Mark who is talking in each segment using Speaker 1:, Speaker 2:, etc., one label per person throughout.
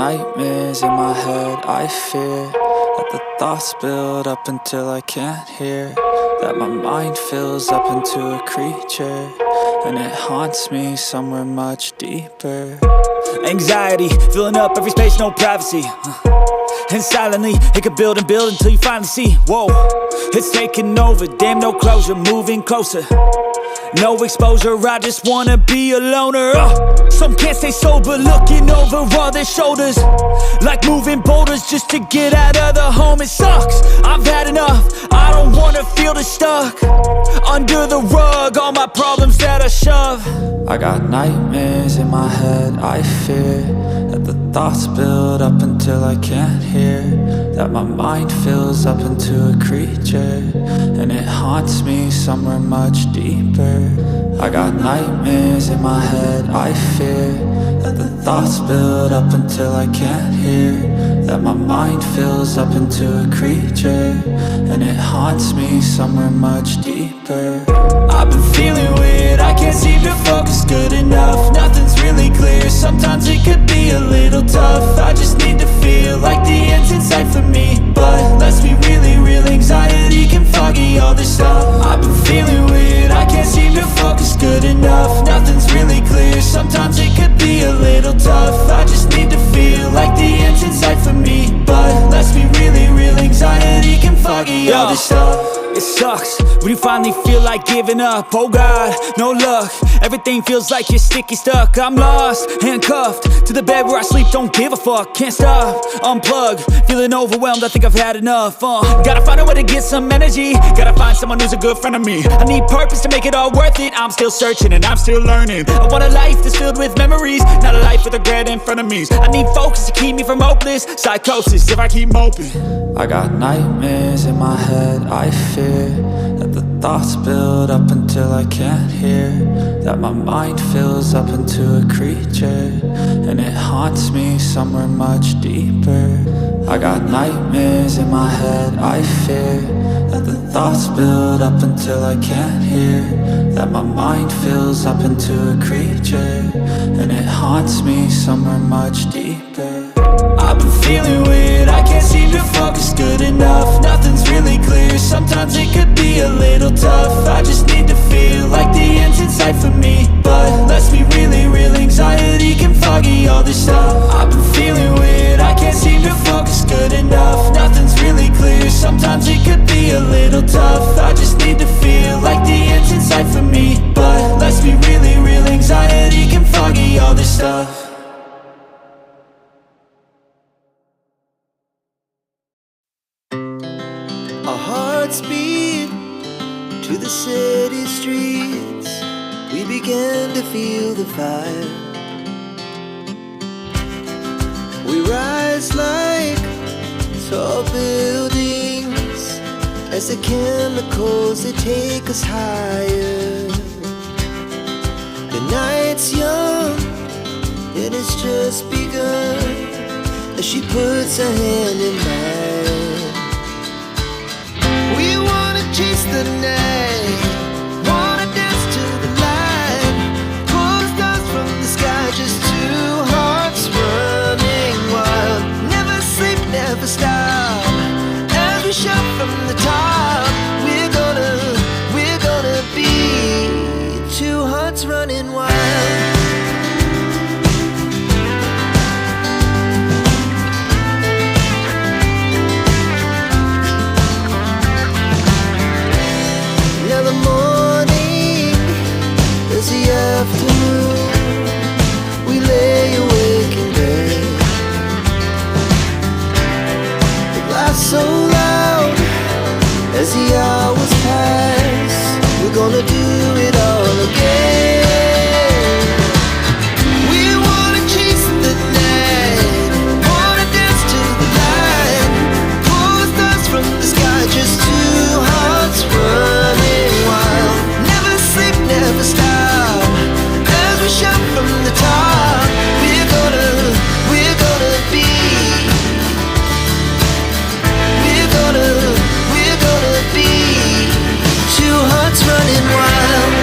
Speaker 1: nightmares in my head, I fear that the thoughts build up until I can't hear, that my mind fills up into a creature, and it haunts me somewhere much deeper. Anxiety, filling up every space, no privacy. And silently, it could build and build until you finally see, whoa, it's taking over, damn no closure, moving closer. No exposure, I just wanna be a loner. Some can't stay sober, looking over all their shoulders, like moving boulders just to get out of the home. It sucks, I've had enough, I don't wanna feel the stuck under the rug, all my problems that I shove. I got nightmares in my head, I fear that the thoughts build up until I can't hear, that my mind fills up into a creature, and it haunts me somewhere much deeper. I got nightmares in my head, I fear that the thoughts build up until I can't hear, that my mind fills up into a creature, and it haunts me somewhere much deeper. I've been feeling weird, I can't seem to focus good enough, nothing's really clear, sometimes it could be a little tough. I just need to feel like the end's in sight for me, but let's be really real, anxiety can foggy all this stuff. I've been feeling weird, I can't seem to focus good enough, nothing's really clear, sometimes it could be a little tough. I just need to feel like the end's in sight for me, but let's be really real, anxiety can foggy all this stuff. It sucks when you finally feel like giving up. Oh God, no luck, everything feels like you're sticky stuck. I'm lost, handcuffed to the bed where I sleep, don't give a fuck. Can't stop, unplug, feeling overwhelmed, I think I've had enough. Gotta find a way to get some energy, gotta find someone who's a good friend of me. I need purpose to make it all worth it, I'm still searching and I'm still learning. I want a life that's filled with memories, not a life with regret and frenemies. I need focus to keep me from hopeless psychosis if I keep moping. I got nightmares in my head, I fear that the thoughts build up until I can't hear, that my mind fills up into a creature, and it haunts me somewhere much deeper. I got nightmares in my head, I fear that the thoughts build up until I can't hear, that my mind fills up into a creature, and it haunts me somewhere much deeper. I've been feeling weird, I can't seem to focus good enough, nothing's really clear, sometimes it could be a little tough. I just need to feel like the end's in sight for me, but let's be really real, anxiety can foggy all this stuff. I've been feeling weird, I can't seem to focus good enough, nothing's really clear, sometimes it could be a little tough. I just need to feel like the end's in sight for me, but let's be really real, anxiety can foggy all this stuff.
Speaker 2: Our hearts beat to the city streets, we began to feel the fire. We rise like tall buildings as the chemicals, they take us higher. The night's young and it's just begun as she puts her hand in mine. We wanna chase the night, wanna dance to the light, pull the stars from the sky, just two hearts running wild. Never sleep, never stop, as we shout from the top. We're gonna be two hearts running wild. Afternoon, we lay awake in bed. The laughs so loud as the hours pass. We're gonna do it all again. We wanna chase the night, wanna dance to the light, pull the stars from the sky, just two hearts running wild. Never sleep, never stop, shout from the top. We're gonna be, we're gonna be two hearts running wild.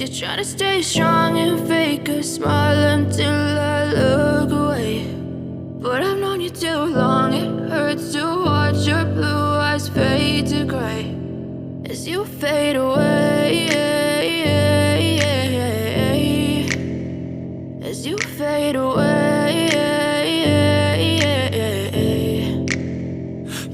Speaker 2: you're trying to stay strong and fake a smile until I look away. But I've known you too long, it hurts to watch your blue eyes fade to gray as you fade away, as you fade away.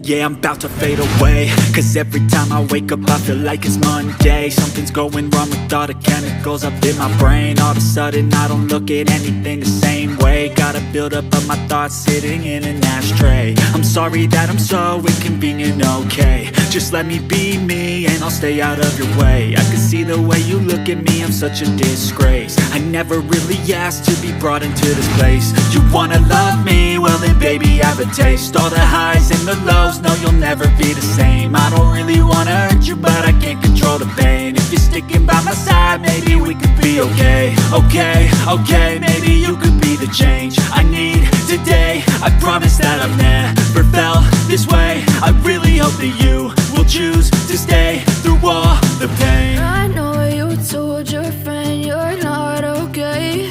Speaker 1: Yeah, I'm about to fade away, cause every time I wake up I feel like it's Monday. Something's going wrong with all the chemicals up in my brain. All of a sudden I don't look at anything the same way. Got a buildup of my thoughts sitting in an ashtray. I'm sorry that I'm so inconvenient, okay. Just let me be me and I'll stay out of your way. I can see the way you look at me, I'm such a disgrace. I never really asked to be brought into this place. You wanna love me? Well then baby have a taste. All the highs and the lows, no, you'll never be the same. I don't really wanna hurt you, but I can't control the pain. If you're sticking by my side, maybe we could be okay. Okay, maybe you could be the change I need today. I promise that I've never felt this way. I really hope that you will choose to stay through all the pain.
Speaker 2: I know you told your friend you're not okay,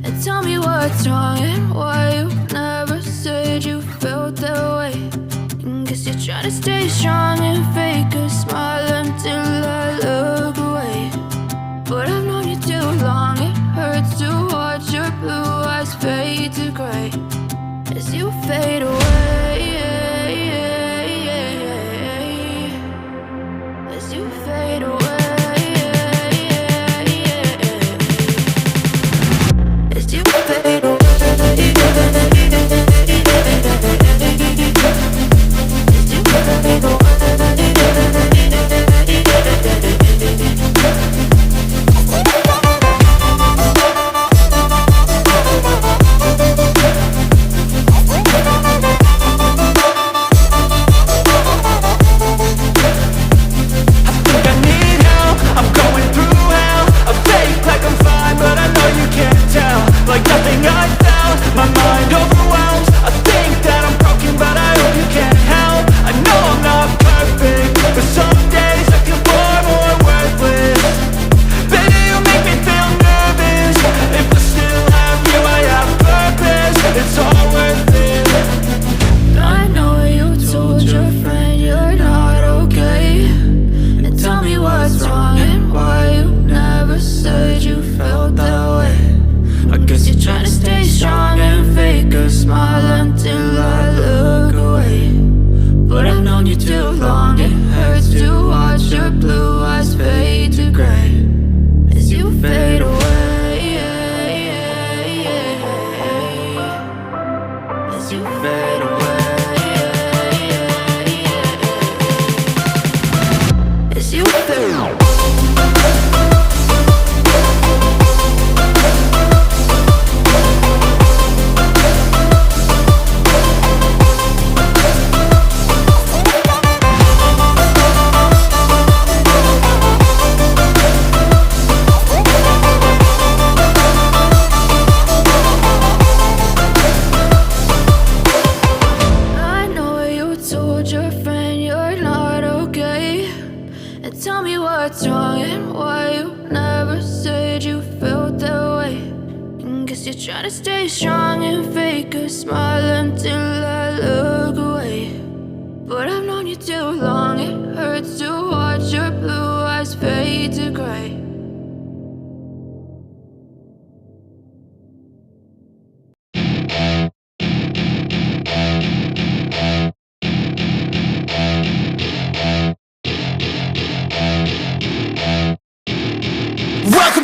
Speaker 2: and tell me what's wrong and why you never said you felt that way. Guess you're trying to stay strong and fake a smile until I look away. But I've known you too long, it hurts to watch your blue eyes fade to gray as you fade away, as you fade away, as you fade away.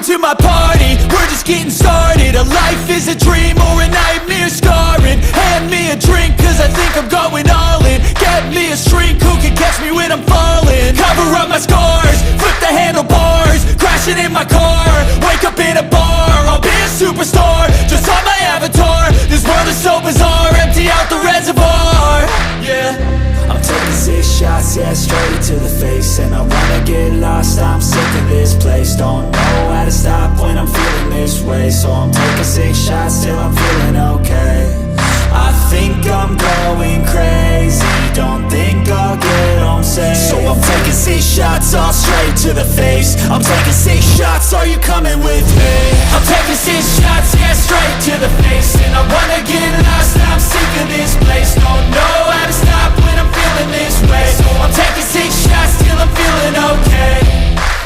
Speaker 1: To my party, we're just getting started. A life is a dream or a nightmare scarring. Hand me a drink cause I think I'm going all in. Get me a shrink who can catch me when I'm falling. Cover up my scars, flip the handlebars, crashing in my car, wake up in a bar. I'll be a superstar, just on my avatar. This world is so bizarre, empty out the reservoir. Yeah, I'm taking 6 shots, yeah, straight to the face. And I wanna get lost, I'm sick of this place. Don't know how to stop when I'm feeling this way. So I'm taking 6 shots till I'm feeling okay. I think I'm going crazy, don't think I'll get home safe. So I'm taking 6 shots all straight to the face. I'm taking 6 shots, are are you coming with me? I'm taking 6 shots, yeah, straight to the face. And I wanna get lost, I'm sick of this place. Don't know how to stop when I'm feeling this way. So I'm taking 6 shots till I'm feeling okay.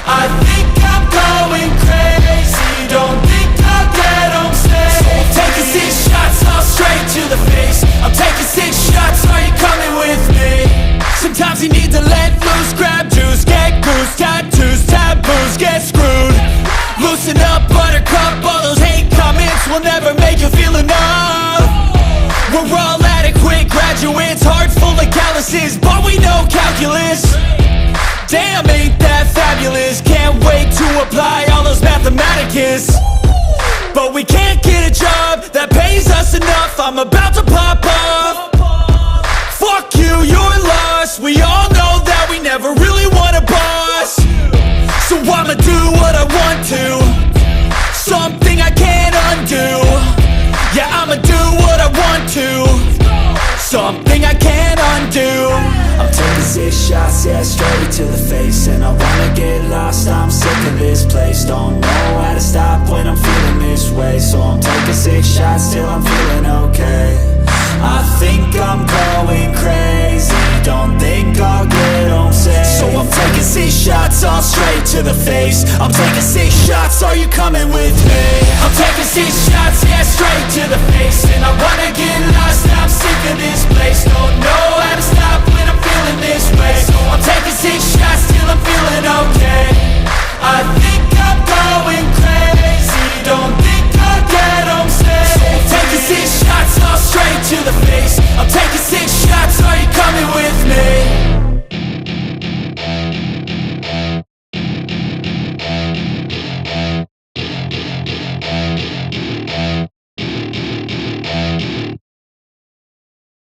Speaker 1: I think I'm going crazy, don't think I'll get home safe. So I'm taking 6 shots, all straight to the face. I'm taking 6 shots, are you coming with me? Sometimes you need to let loose, grab juice, get goose, tattoos, taboos, get screwed. Loosen up, buttercup, all those hate comments will never make you feel enough. We're all adequate graduates, heart full of calluses, but we know calculus. Damn, ain't that fabulous? Can't wait to apply all those mathematicus. But we can't get a job that pays us enough. I'm about to pop off. Fuck you, you're lost. We all know that we never really want a boss. So I'ma do what I want to, something I can't undo. Yeah, I'ma do what I want to, something I can't undo. I'm taking 6 shots, yeah, straight to the face. And I wanna get lost, I'm sick of this place. Don't know how to stop when I'm feeling this way. So I'm taking 6 shots till I'm feeling okay. I think I'm going crazy, don't think I'll get home safe. So I'm taking 6 shots, all straight to the face. I'm taking 6 shots, are you coming with me? I'm taking 6 shots, yeah, straight to the face. And I wanna get lost, I'm sick of this place. Don't know how to stop when I'm feeling this way. So